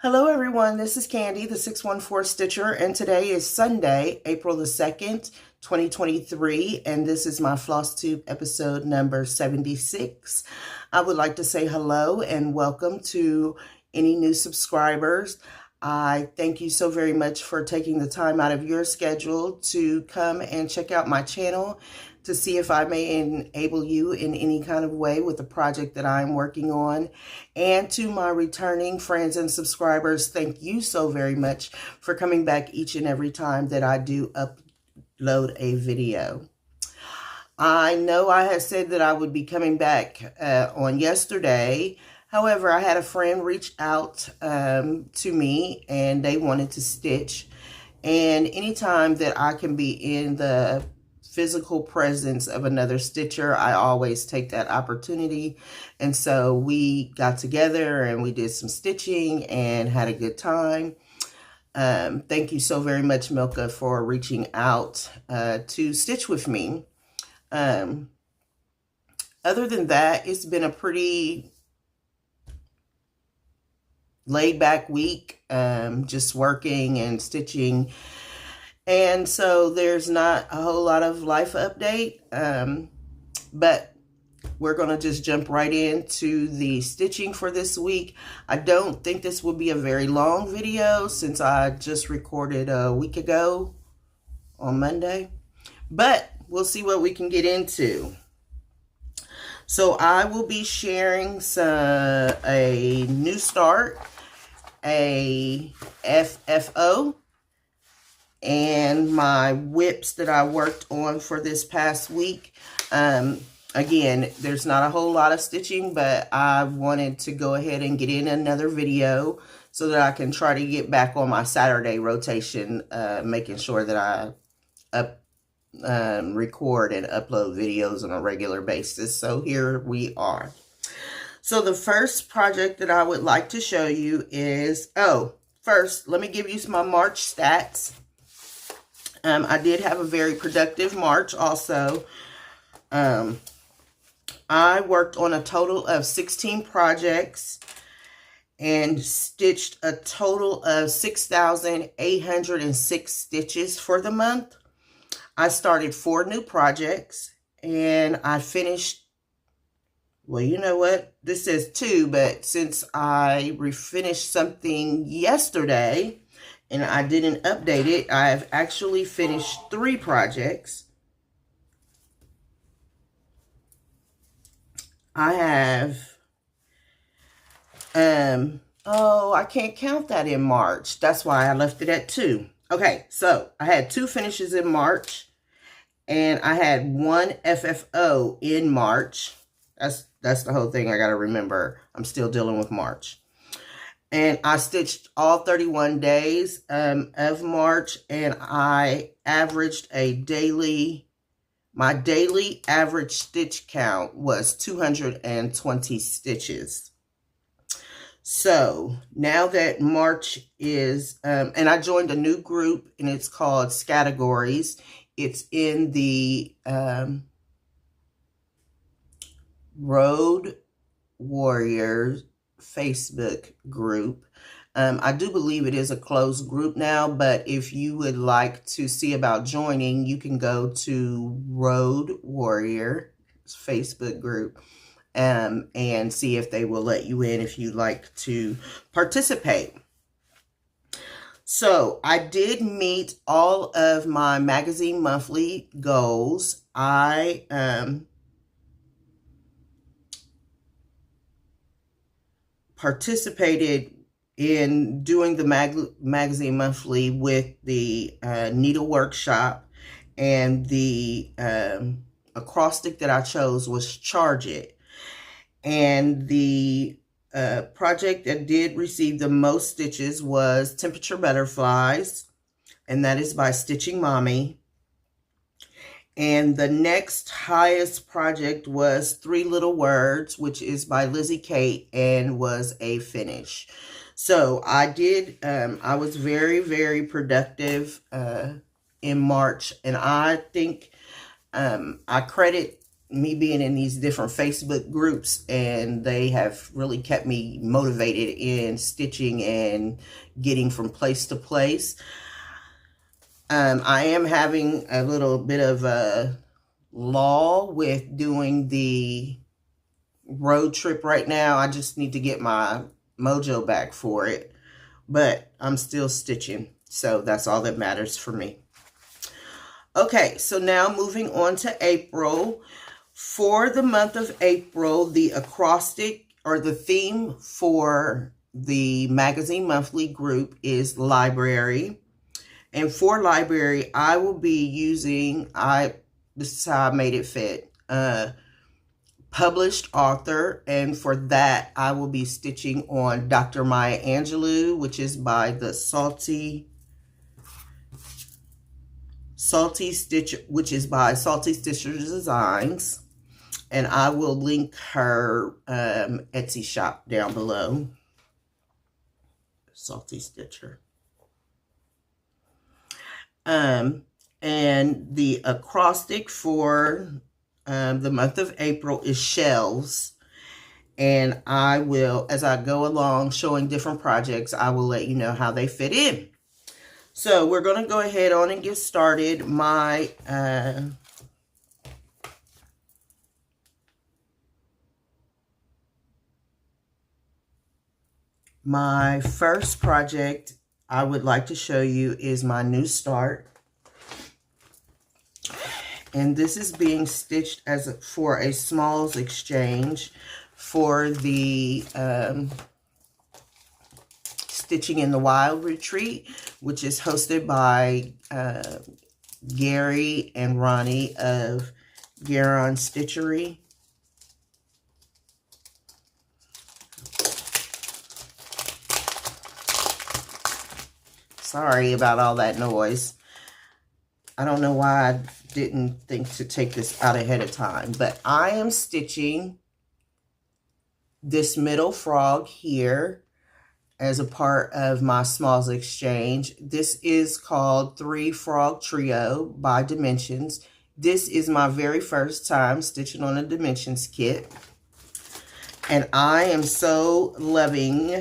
Hello everyone, this is Candy, the 614 Stitcher, and today is Sunday, April the 2nd, 2023, and this is my Flosstube episode number 76. I would like to say hello and welcome to any new subscribers. I thank you so very much for taking the time out of your schedule to come and check out my channel to see if I may enable you in any kind of way with the project that I'm working on. And to my returning friends and subscribers, thank you so very much for coming back each and every time that I do upload a video. I know I had said that I would be coming back on yesterday. However, I had a friend reach out to me and they wanted to stitch. And anytime that I can be in the physical presence of another stitcher, I always take that opportunity. And so we got together and we did some stitching and had a good time. Thank you so very much, Milka, for reaching out to stitch with me. Other than that, it's been a pretty laid back week, just working and stitching. And so there's not a whole lot of life update, but we're going to just jump right into the stitching for this week. I don't think this will be a very long video since I just recorded a week ago on Monday, but we'll see what we can get into. So I will be sharing a new start, a FFO, and my whips that I worked on for this past week. Again, there's not a whole lot of stitching, but I wanted to go ahead and get in another video so that I can try to get back on my Saturday rotation, making sure that I record and upload videos on a regular basis. So here we are. So the first project that I would like to show you is, first, let me give you my March stats. I did have a very productive March also. I worked on a total of 16 projects and stitched a total of 6,806 stitches for the month. I started 4 new projects and I finished, well, you know what? This says 2, but since I refinished something yesterday and I didn't update it, I've actually finished 3 projects. I have, I can't count that in March. That's why I left it at 2. Okay, so I had 2 finishes in March and I had 1 FFO in March. That's the whole thing I got to remember. I'm still dealing with March. And I stitched all 31 days of March, and I averaged my daily average stitch count was 220 stitches. So now that March is, and I joined a new group and it's called Categories. It's in the Road Warriors Facebook group. I do believe it is a closed group now, but if you would like to see about joining, you can go to Road Warrior Facebook group and see if they will let you in if you'd like to participate. So I did meet all of my magazine monthly goals. I participated in doing the magazine monthly with the needle workshop, and the acrostic that I chose was Charge It. And the project that did receive the most stitches was Temperature Butterflies, and that is by Stitching Mommy. And the next highest project was 3 Little Words, which is by Lizzie Kate, and was a finish. So I did, I was very, very productive in March. And I think I credit me being in these different Facebook groups, and they have really kept me motivated in stitching and getting from place to place. I am having a little bit of a lull with doing the road trip right now. I just need to get my mojo back for it, but I'm still stitching, so that's all that matters for me. Okay, so now moving on to April. For the month of April, the acrostic or the theme for the Magazine Monthly group is library. And for library, I will be using, this is how I made it fit, published author. And for that, I will be stitching on Dr. Maya Angelou, which is by the Salty Stitcher, which is by Salty Stitcher Designs. And I will link her Etsy shop down below. Salty Stitcher. And the acrostic for the month of April is shelves. And I will, as I go along showing different projects, I will let you know how they fit in. So we're going to go ahead on and get started. My first project I would like to show you is my new start. And this is being stitched for a smalls exchange for the Stitching in the Wild retreat, which is hosted by Gary and Ronnie of Garon Stitchery. Sorry about all that noise. I don't know why I didn't think to take this out ahead of time, but I am stitching this middle frog here as a part of my Smalls Exchange. This is called 3 Frog Trio by Dimensions. This is my very first time stitching on a Dimensions kit, and I am so loving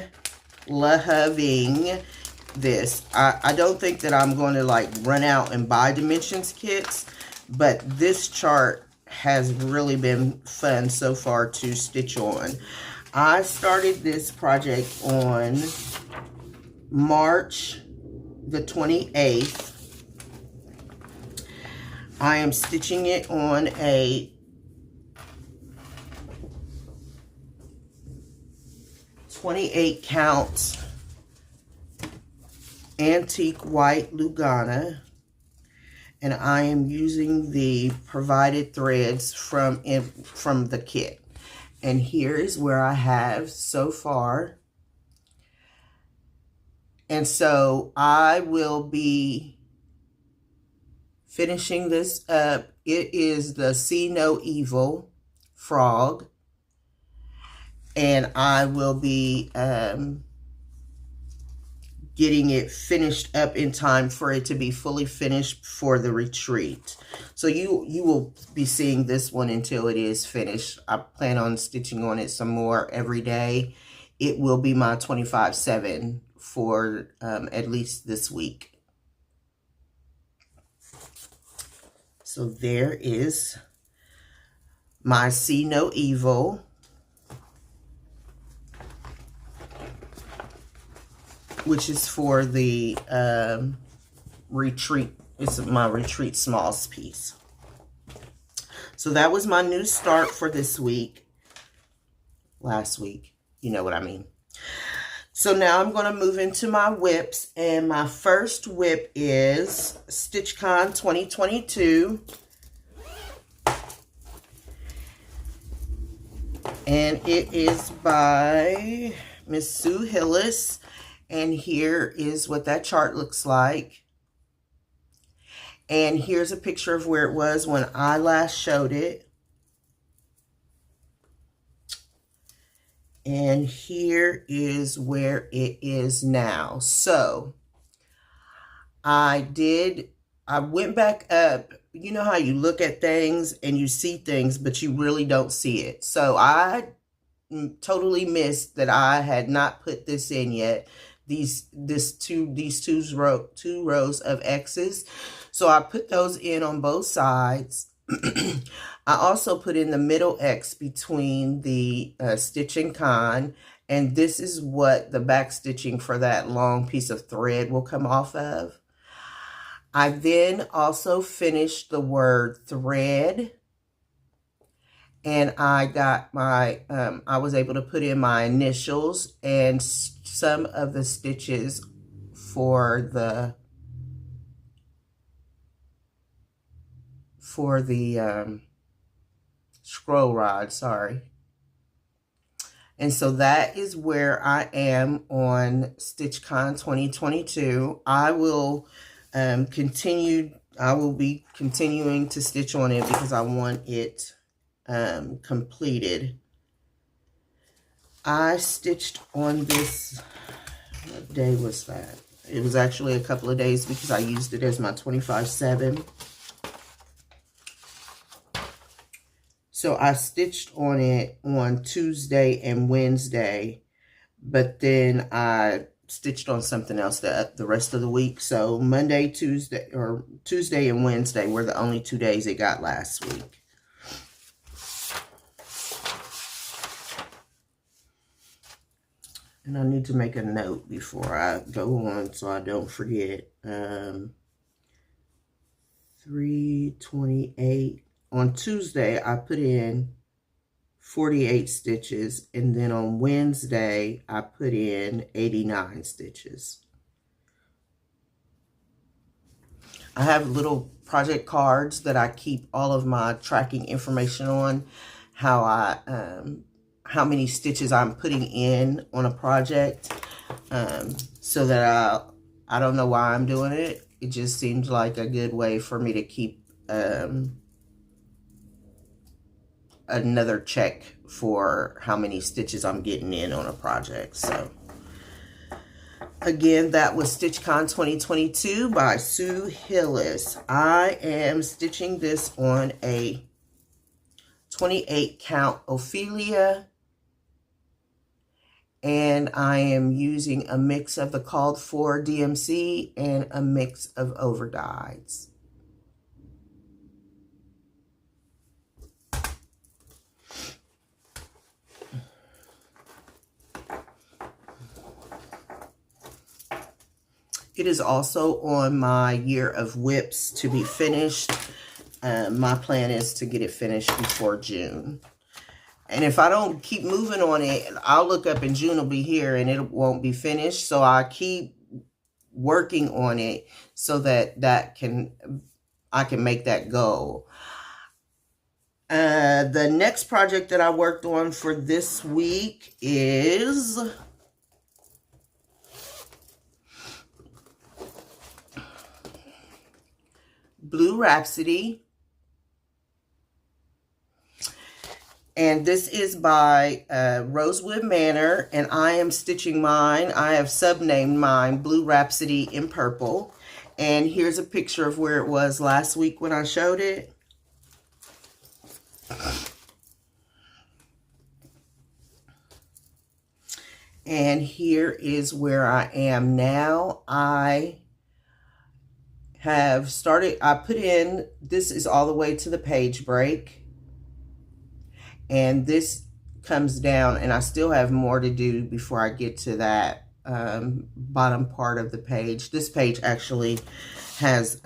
this. I don't think that I'm going to like run out and buy Dimensions kits, but this chart has really been fun so far to stitch on. I started this project on March the 28th. I am stitching it on a 28 count antique white Lugana, and I am using the provided threads from the kit. And here is where I have so far. And so I will be finishing this up. It is the See No Evil frog, and I will be getting it finished up in time for it to be fully finished for the retreat. So you will be seeing this one until it is finished. I plan on stitching on it some more every day. It will be my 25/7 for at least this week. So there is my See No Evil. Which is for the retreat. It's my retreat smalls piece. So that was my new start for this week. Last week. You know what I mean. So now I'm going to move into my whips. And my first whip is StitchCon 2022. And it is by Miss Sue Hillis. And here is what that chart looks like. And here's a picture of where it was when I last showed it. And here is where it is now. So I went back up you know how you look at things and you see things, but you really don't see it. So I totally missed that I had not put this in yet. These two rows of X's. So I put those in on both sides. I also put in the middle X between the StitchCon, and this is what the back stitching for that long piece of thread will come off of. I then also finished the word thread, and I got my, I was able to put in my initials and some of the stitches for the scroll rod, sorry. And so that is where I am on StitchCon 2022. I will be continuing to stitch on it because I want it completed. I stitched on this, what day was that? It was actually a couple of days because I used it as my 25/7. So I stitched on it on Tuesday and Wednesday, but then I stitched on something else the rest of the week. So Tuesday and Wednesday were the only 2 days it got last week. And I need to make a note before I go on so I don't forget. 328. On Tuesday, I put in 48 stitches, and then on Wednesday, I put in 89 stitches. I have little project cards that I keep all of my tracking information on, how many stitches I'm putting in on a project, so that I don't know why I'm doing it. It just seems like a good way for me to keep another check for how many stitches I'm getting in on a project. So again, that was StitchCon 2022 by Sue Hillis. I am stitching this on a 28 count Ophelia, and I am using a mix of the called for DMC and a mix of overdyes. It is also on my year of whips to be finished. My plan is to get it finished before June. And if I don't keep moving on it, I'll look up and June will be here and it won't be finished. So I keep working on it so that I can make that goal. The next project that I worked on for this week is Blue Rhapsody. And this is by Rosewood Manor, and I am stitching mine. I have subnamed mine Blue Rhapsody in purple. And here's a picture of where it was last week when I showed it. And here is where I am now. I have started, I put in, this is all the way to the page break. And this comes down, and I still have more to do before I get to that bottom part of the page. This page actually has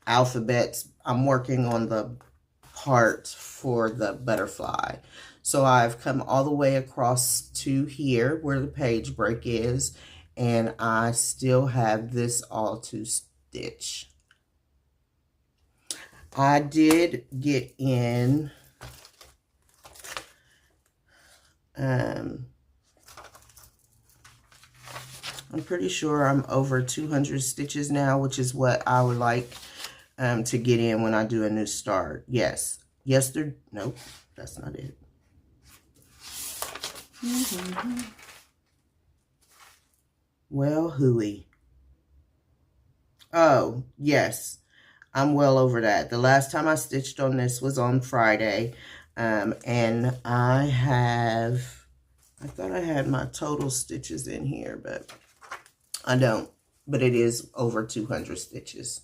alphabets. I'm working on the part for the butterfly. So I've come all the way across to here where the page break is, and I still have this all to stitch. I did get in I'm pretty sure I'm over 200 stitches now, which is what I would like to get in when I do a new start. Yes. Nope, that's not it. Well, hooey. Oh, yes. I'm well over that. The last time I stitched on this was on Friday. And I thought I had my total stitches in here, but I don't. But it is over 200 stitches.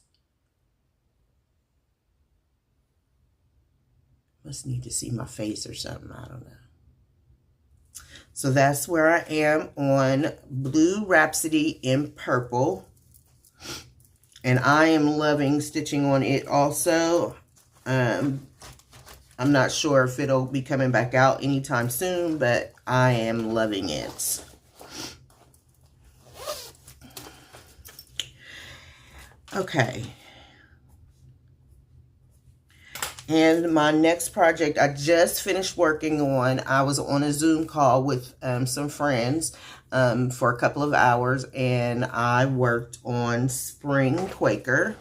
Must need to see my face or something. I don't know. So that's where I am on Blue Rhapsody in purple. And I am loving stitching on it also. I'm not sure if it'll be coming back out anytime soon, but I am loving it. Okay. And my next project I just finished working on, I was on a Zoom call with some friends for a couple of hours, and I worked on Spring Quaker.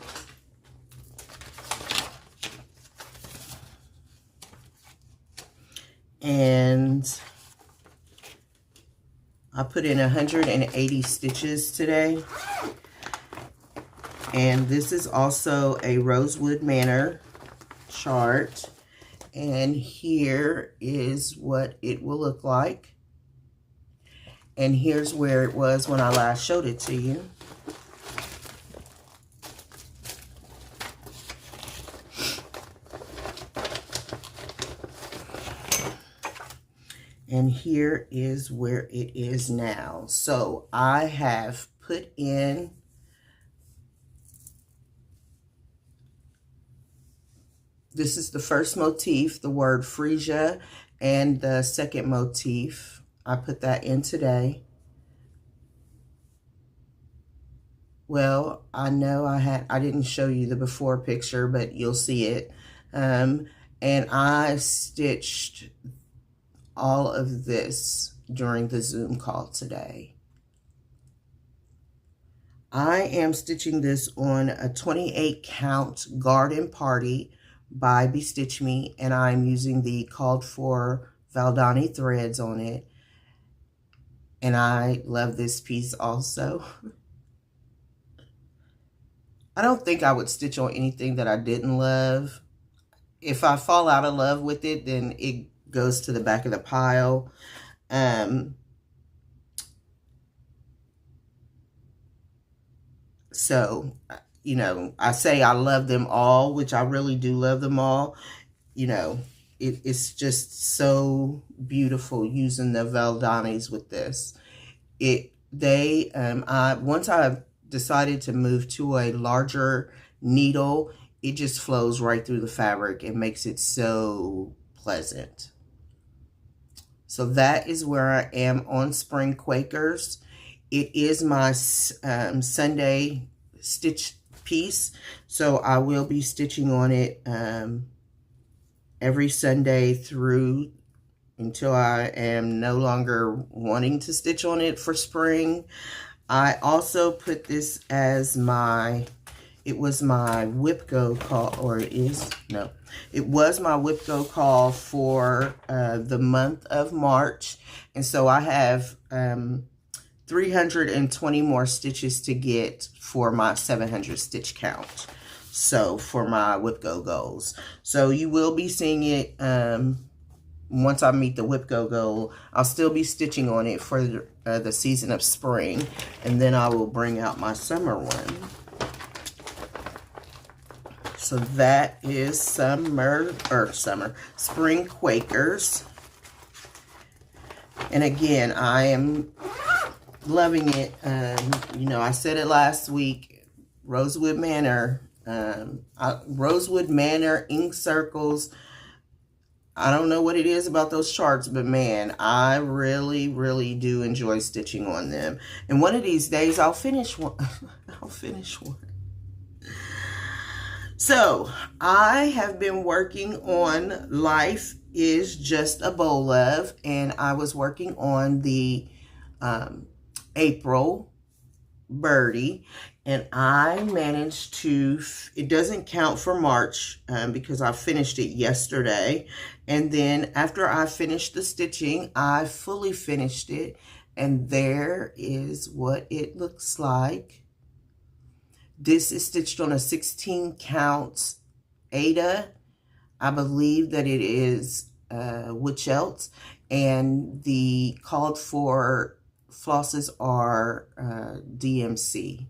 And I put in 180 stitches today. And this is also a Rosewood Manor chart, and here is what it will look like, and here's where it was when I last showed it to you. And here is where it is now. So I have put in this is the first motif, the word freesia, and the second motif, I put that in today. Well, I know I didn't show you the before picture, but you'll see it. And I stitched all of this during the Zoom call today. I am stitching this on a 28 count Garden Party by Bestitch Me, and I'm using the called for Valdani threads on it, and I love this piece also. I don't think I would stitch on anything that I didn't love. If I fall out of love with it, then it goes to the back of the pile. So, you know, I say I love them all, which I really do love them all. You know, it's just so beautiful using the Valdanis with this. Once I decided to move to a larger needle, it just flows right through the fabric and makes it so pleasant. So that is where I am on Spring Quakers. It is my Sunday stitch piece, so I will be stitching on it every Sunday through until I am no longer wanting to stitch on it for spring. I also put this as it was my WIPGO call, or it was my WIPGO call for the month of March, and so I have 320 more stitches to get for my 700 stitch count. So for my WIPGO goals. So you will be seeing it once I meet the WIPGO goal. I'll still be stitching on it for the season of spring, and then I will bring out my summer one. So that is Spring Quakers. And again, I am loving it. You know, I said it last week, Rosewood Manor, Rosewood Manor ink circles. I don't know what it is about those charts, but man, I really, really do enjoy stitching on them. And one of these days, I'll finish one. I'll finish one. So, I have been working on Life is Just a Bowl Of, and I was working on the April birdie, and I managed to, it doesn't count for March because I finished it yesterday, and then after I finished the stitching, I fully finished it, and there is what it looks like. This is stitched on a 16 count Aida. I believe that it is Witchelts, and the called for flosses are DMC.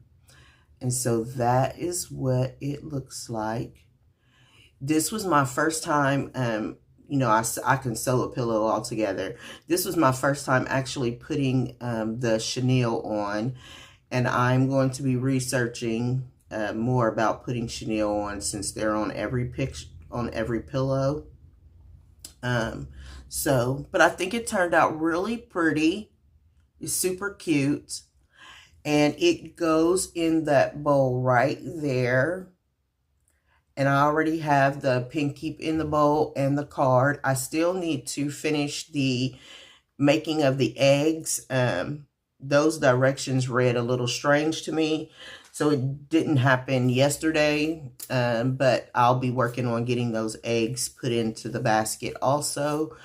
And so that is what it looks like. This was my first time, you know, I can sew a pillow all together. This was my first time actually putting the chenille on, and I'm going to be researching more about putting chenille on, since they're on every picture, on every pillow. But I think it turned out really pretty. It's super cute. And it goes in that bowl right there. And I already have the pin keep in the bowl and the card. I still need to finish the making of the eggs. Those directions read a little strange to me, so it didn't happen yesterday, but I'll be working on getting those eggs put into the basket also,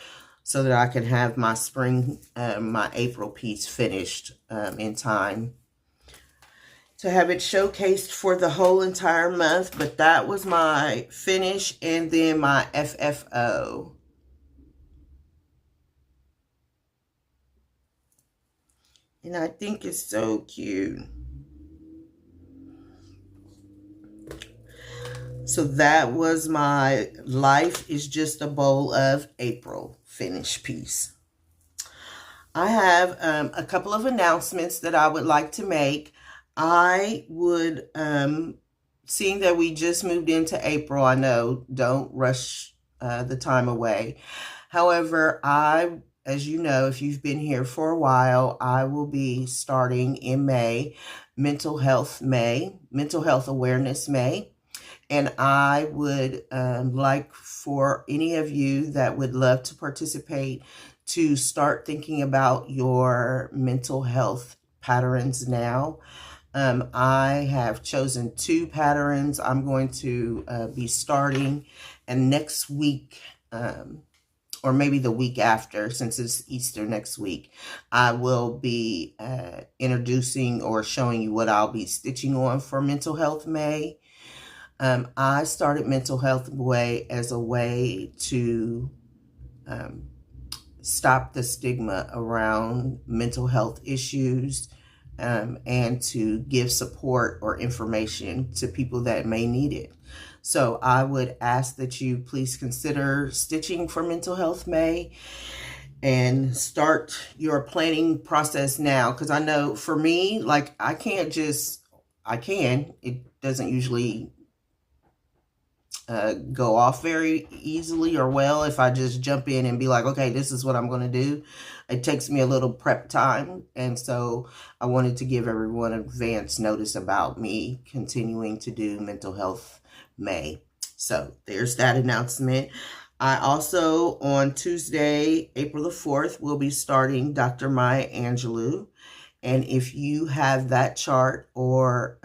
so that I can have my spring, my April piece finished in time to have it showcased for the whole entire month. But that was my finish, and then my FFO. And I think it's so cute. So that was my Life is Just a Bowl of April finish piece. I have a couple of announcements that I would like to make. I would, seeing that we just moved into April, I know, don't rush the time away. However, as you know, if you've been here for a while, I will be starting in May, Mental Health Awareness May. And I would like for any of you that would love to participate to start thinking about your mental health patterns now. I have chosen 2 patterns I'm going to be starting, and next week, or maybe the week after, since it's Easter next week, I will be introducing or showing you what I'll be stitching on for Mental Health May. I started Mental Health Way as a way to stop the stigma around mental health issues, and to give support or information to people that may need it. So I would ask that you please consider stitching for Mental Health May and start your planning process now. Because I know for me, like, I can, it doesn't usually go off very easily or well if I just jump in and be like, okay, this is what I'm going to do. It takes me a little prep time, and so I wanted to give everyone advance notice about me continuing to do Mental Health May. So there's that announcement. I also, on Tuesday, April the 4th, will be starting Dr. Maya Angelou. And if you have that chart, or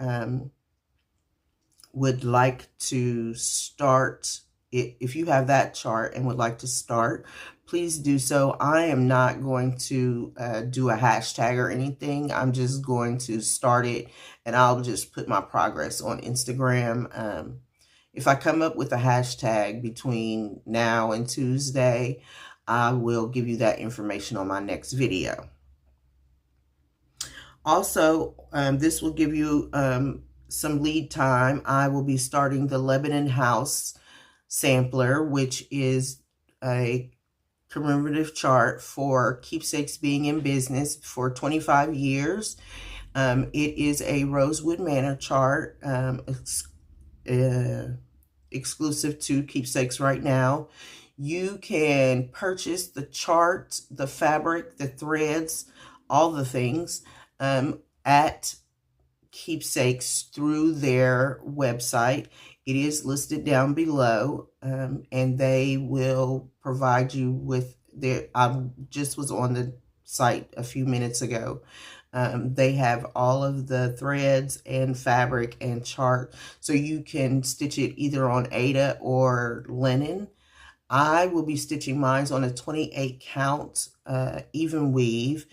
would like to start, if you have that chart and would like to start, please do so. I am not going to do a hashtag or anything. I'm just going to start it, and I'll just put my progress on Instagram. If I come up with a hashtag between now and Tuesday, I will give you that information on my next video. Also, this will give you some lead time. I will be starting the Lebanon House sampler, which is a commemorative chart for Keepsakes being in business for 25 years. It is a Rosewood Manor chart, exclusive to Keepsakes right now. You can purchase the chart, the fabric, the threads, all the things at Keepsakes through their website. It is listed down below, and they will provide you with their, I just was on the site a few minutes ago. They have all of the threads and fabric and chart, so you can stitch it either on Aida or linen. I will be stitching mine on a 28 count even weave.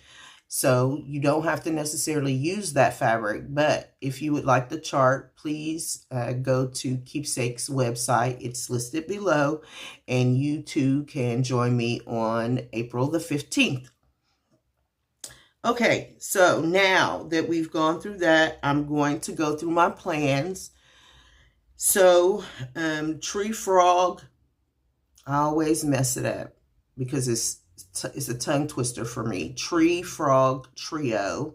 So you don't have to necessarily use that fabric, but if you would like the chart, please go to Keepsakes website. It's listed below, and you too can join me on April the 15th. Okay, so now that we've gone through that, I'm going to go through my plans. So, Tree Frog, I always mess it up because it's a tongue twister for me. Tree Frog Trio,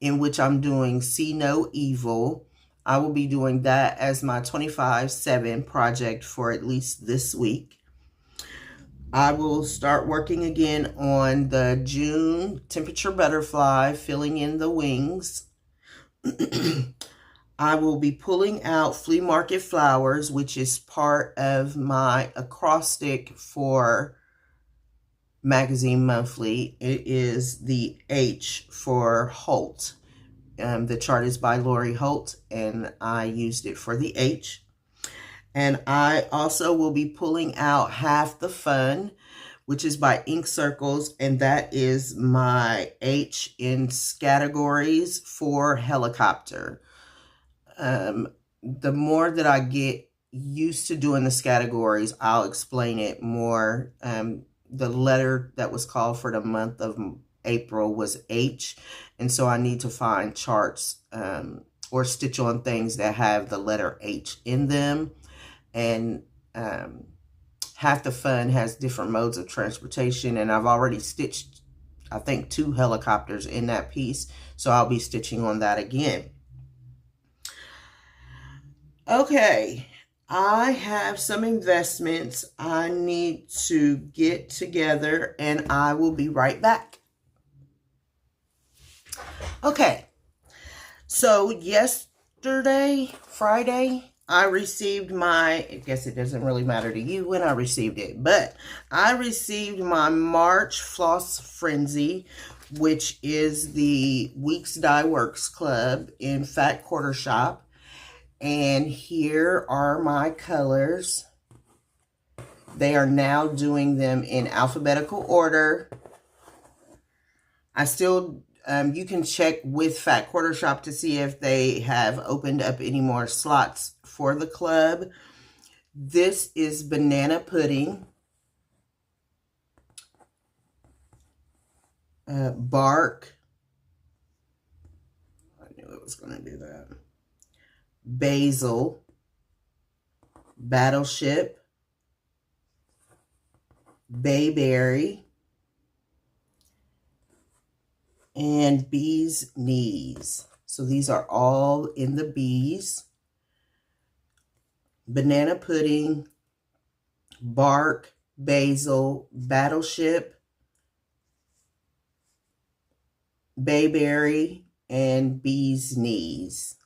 in which I'm doing See No Evil. I will be doing that as my 25/7 project for at least this week. I will start working again on the June Temperature Butterfly, filling in the wings. I will be pulling out Flea Market Flowers, which is part of my acrostic for Magazine Monthly. It is the H for Holt. The chart is by Lori Holt, and I used it for the H. And I also will be pulling out Half the Fun, which is by Ink Circles, and that is my H in categories for helicopter. The more that I get used to doing the categories, I'll explain it more. The letter that was called for the month of April was H, and so I need to find charts or stitch on things that have the letter H in them. And Half the Fun has different modes of transportation, and I've already stitched, I think, 2 helicopters in that piece, so I'll be stitching on that again. Okay, I have some investments I need to get together, and I will be right back. Okay, so yesterday, Friday, I received my, I guess it doesn't really matter to you when I received it, but I received my March Floss Frenzy, which is the Weeks Dye Works Club in Fat Quarter Shop. And here are my colors. They are now doing them in alphabetical order. I still, you can check with Fat Quarter Shop to see if they have opened up any more slots for the club. This is Banana Pudding, Bark. I knew it was going to do that. Basil, Battleship, Bayberry, and Bee's Knees. So these are all in the bees. Banana Pudding, Bark, Basil, Battleship, Bayberry, and Bee's Knees.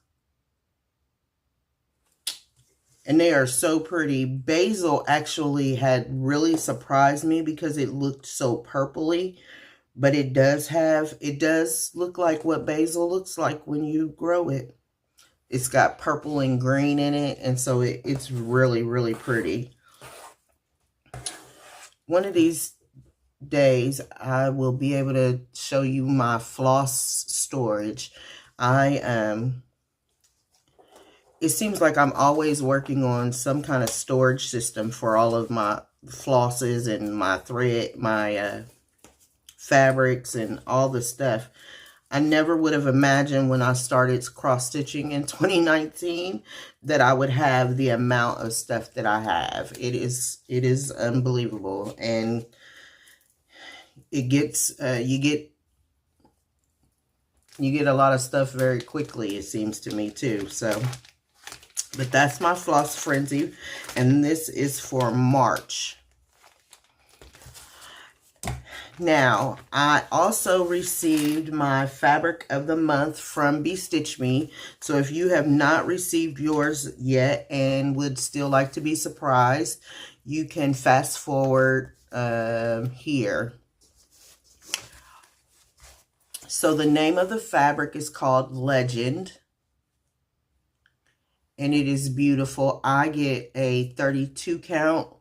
And they are so pretty. Basil actually had really surprised me because it looked so purpley. But it does look like what basil looks like when you grow it. It's got purple and green in it, and so it's really, really pretty. One of these days, I will be able to show you my floss storage. It seems like I'm always working on some kind of storage system for all of my flosses and my thread, my fabrics and all the stuff. I never would have imagined when I started cross-stitching in 2019 that I would have the amount of stuff that I have. It is unbelievable, and it gets you get a lot of stuff very quickly, it seems to me too. So, but that's my Floss Frenzy, and this is for March. Now, I also received my Fabric of the Month from Stitch Me. So if you have not received yours yet and would still like to be surprised, you can fast forward here. So the name of the fabric is called Legend. And it is beautiful. I get a 32 count.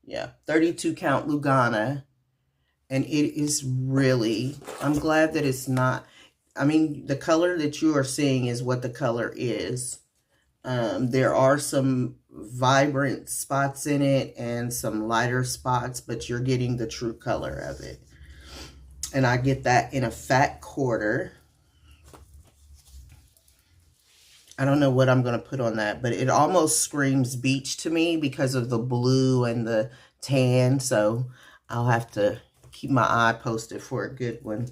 Yeah, 32 count Lugana. And it is really, I'm glad that it's not, I mean, the color that you are seeing is what the color is. There are some vibrant spots in it and some lighter spots, but you're getting the true color of it. And I get that in a fat quarter. I don't know what I'm going to put on that, but it almost screams beach to me because of the blue and the tan. So I'll have to keep my eye posted for a good one.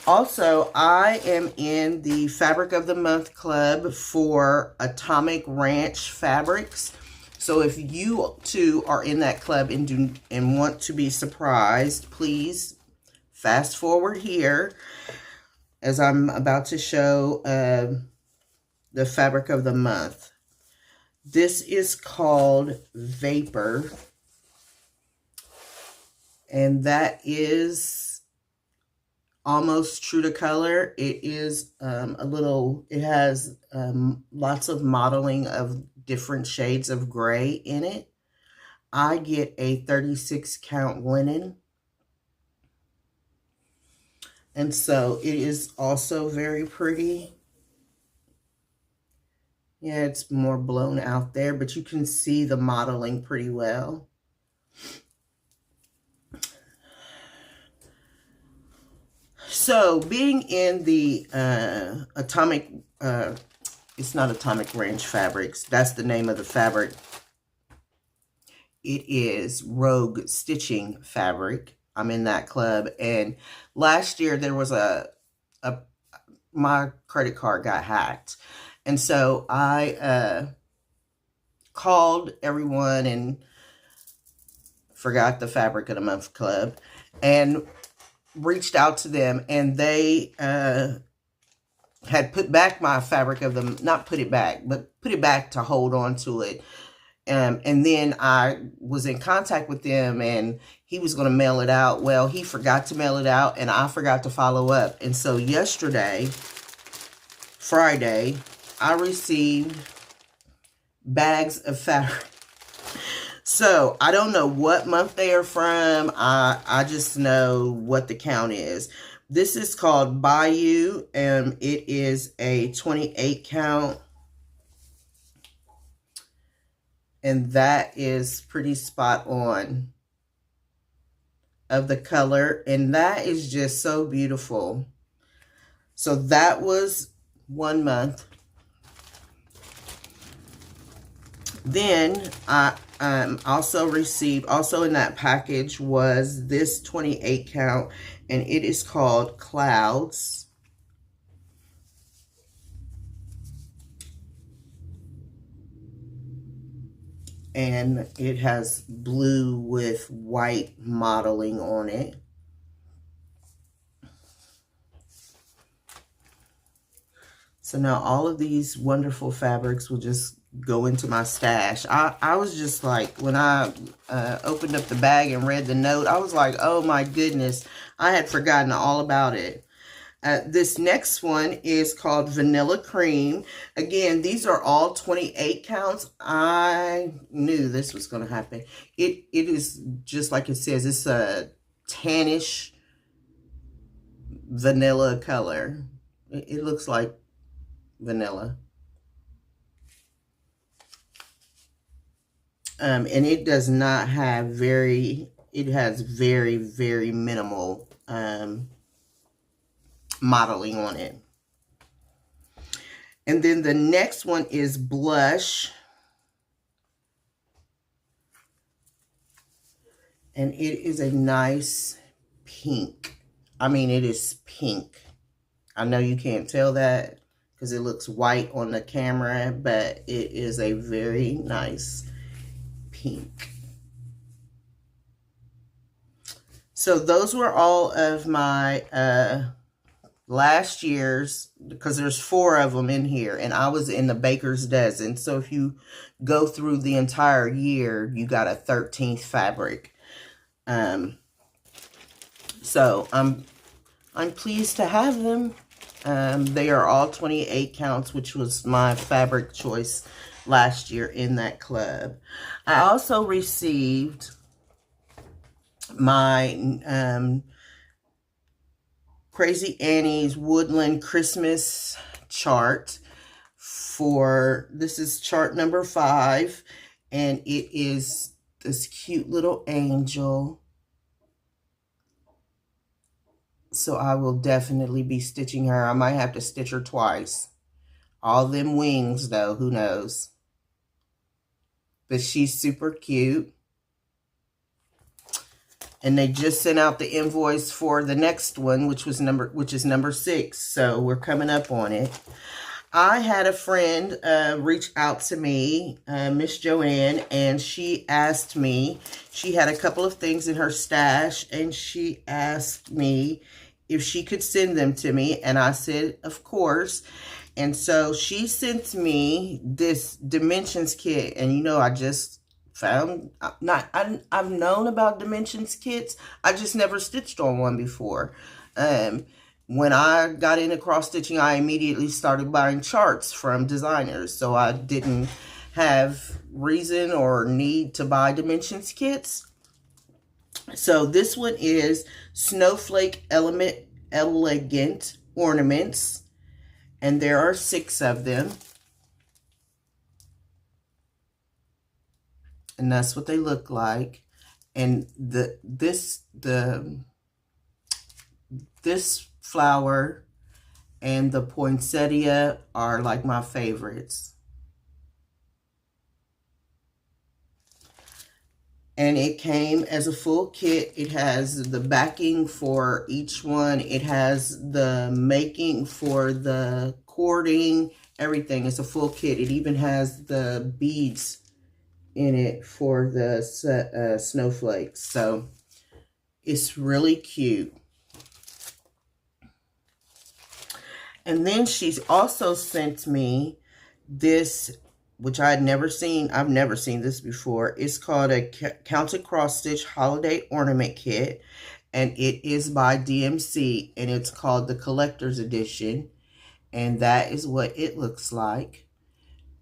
Also, I am in the Fabric of the Month Club for Atomic Ranch Fabrics. So if you too are in that club and want to be surprised, please fast forward here as I'm about to show the Fabric of the Month. This is called Vapor. And that is almost true to color. It is it has lots of modeling of different shades of gray in it. I get a 36 count linen. And so it is also very pretty. Yeah, it's more blown out there, but you can see the modeling pretty well. So being in the Atomic, it's not Atomic Ranch Fabrics, that's the name of the fabric. It is Rogue Stitching Fabric. I'm in that club. And last year there was my credit card got hacked. And so I called everyone and forgot the Fabric of the Month Club and reached out to them, and they had put back my Fabric of the, not put it back, but put it back to hold on to it. And then I was in contact with them, and he was going to mail it out. Well, he forgot to mail it out, and I forgot to follow up. And so yesterday, Friday, I received bags of fabric. So I don't know what month they are from. I just know what the count is. This is called Bayou, and it is a 28 count. And that is pretty spot on of the color. And that is just so beautiful. So that was 1 month. Then I also received, also in that package was this 28 count, and it is called Clouds. And it has blue with white modeling on it. So now all of these wonderful fabrics will just go into my stash. I was just like, when I opened up the bag and read the note, I was like, oh my goodness, I had forgotten all about it. This next one is called Vanilla Cream. Again, these are all 28 counts. I knew this was going to happen. It is just like it says, it's a tannish vanilla color. It looks like vanilla. And it does not have it has very, very minimal modeling on it. And then the next one is Blush. And it is a nice pink. I mean, it is pink. I know you can't tell that because it looks white on the camera, but it is a very nice pink. So those were all of my last year's, because there's 4 of them in here, and I was in the baker's dozen. So if you go through the entire year, you got a 13th fabric. So I'm pleased to have them. They are all 28 counts, which was my fabric choice last year in that club. I also received my Crazy Annie's Woodland Christmas chart for, this is chart number 5, and it is this cute little angel. So I will definitely be stitching her. I might have to stitch her twice. All them wings though, who knows? But she's super cute. And they just sent out the invoice for the next one, which is number 6. So we're coming up on it. I had a friend reach out to me, Miss Joanne, and she asked me, she had a couple of things in her stash, and she asked me if she could send them to me, and I said, of course. And so she sent me this Dimensions kit, and you know, I just found, I've known about Dimensions kits, I just never stitched on one before. When I got into cross stitching, I immediately started buying charts from designers, so I didn't have reason or need to buy Dimensions kits. So this one is Snowflake Elegant Ornaments, and there are 6 of them. And that's what they look like. And this flower and the poinsettia are like my favorites. And it came as a full kit. It has the backing for each one. It has the making for the cording, everything. It's a full kit. It even has the beads in it for the snowflakes. So it's really cute. And then she's also sent me this, which I had never seen. I've never seen this before. It's called a Counted Cross Stitch Holiday Ornament Kit. And it is by DMC. And it's called the Collector's Edition. And that is what it looks like.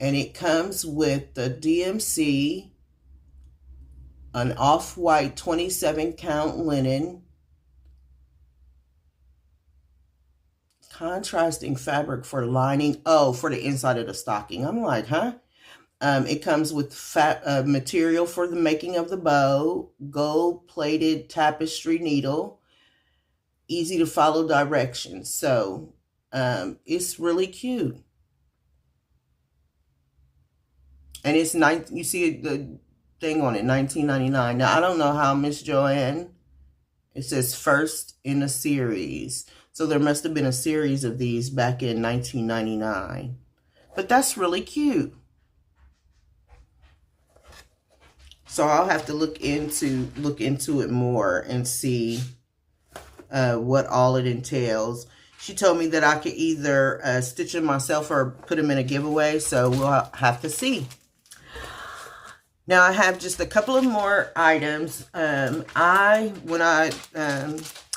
And it comes with the DMC, an off-white 27 count linen, contrasting fabric for lining. Oh, for the inside of the stocking. I'm like, huh? It comes with material for the making of the bow, gold-plated tapestry needle, easy to follow directions. So it's really cute. And it's nice. You see the thing on it, $19.99. Now, I don't know how Miss Joanne, it says first in a series. So there must have been a series of these back in 1999. But that's really cute. So I'll have to look into it more and see what all it entails. She told me that I could either stitch them myself or put them in a giveaway. So we'll have to see. Now I have just a couple of more items. I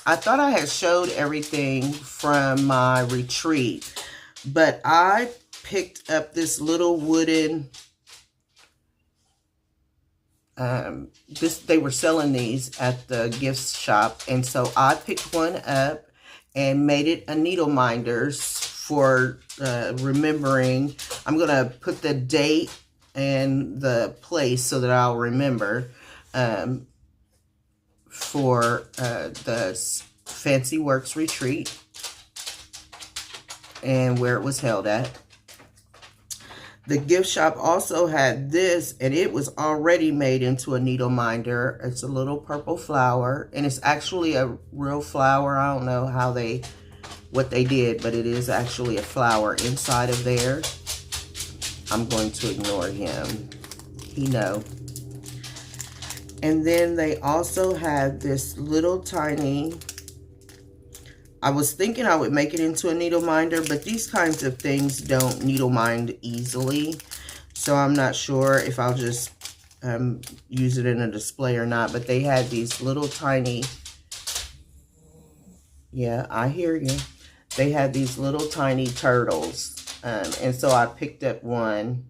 thought I had showed everything from my retreat, but I picked up this little wooden, they were selling these at the gift shop, and so I picked one up and made it a needle minders for remembering. I'm going to put the date and the place so that I'll remember for the Fancy Works retreat and where it was held at. The gift shop also had this, and it was already made into a needle minder. It's a little purple flower, and it's actually a real flower. I don't know what they did, but it is actually a flower inside of there. I'm going to ignore him. He know. And then they also had this little tiny, I was thinking I would make it into a needle minder, but these kinds of things don't needle mind easily. So I'm not sure if I'll just use it in a display or not. But they had these little tiny, yeah, I hear you. They had these little tiny turtles. And so I picked up one.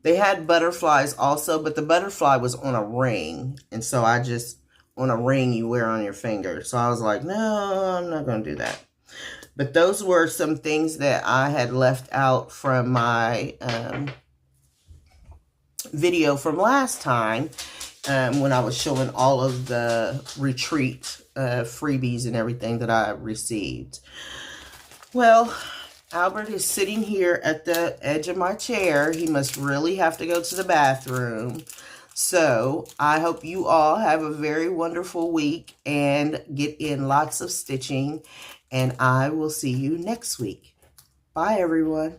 They had butterflies also, but the butterfly was on a ring. And so I just on a ring you wear on your finger. So I was like, no, I'm not going to do that. But those were some things that I had left out from my video from last time when I was showing all of the retreat freebies and everything that I received. Well, Albert is sitting here at the edge of my chair. He must really have to go to the bathroom. So I hope you all have a very wonderful week and get in lots of stitching. And I will see you next week. Bye, everyone.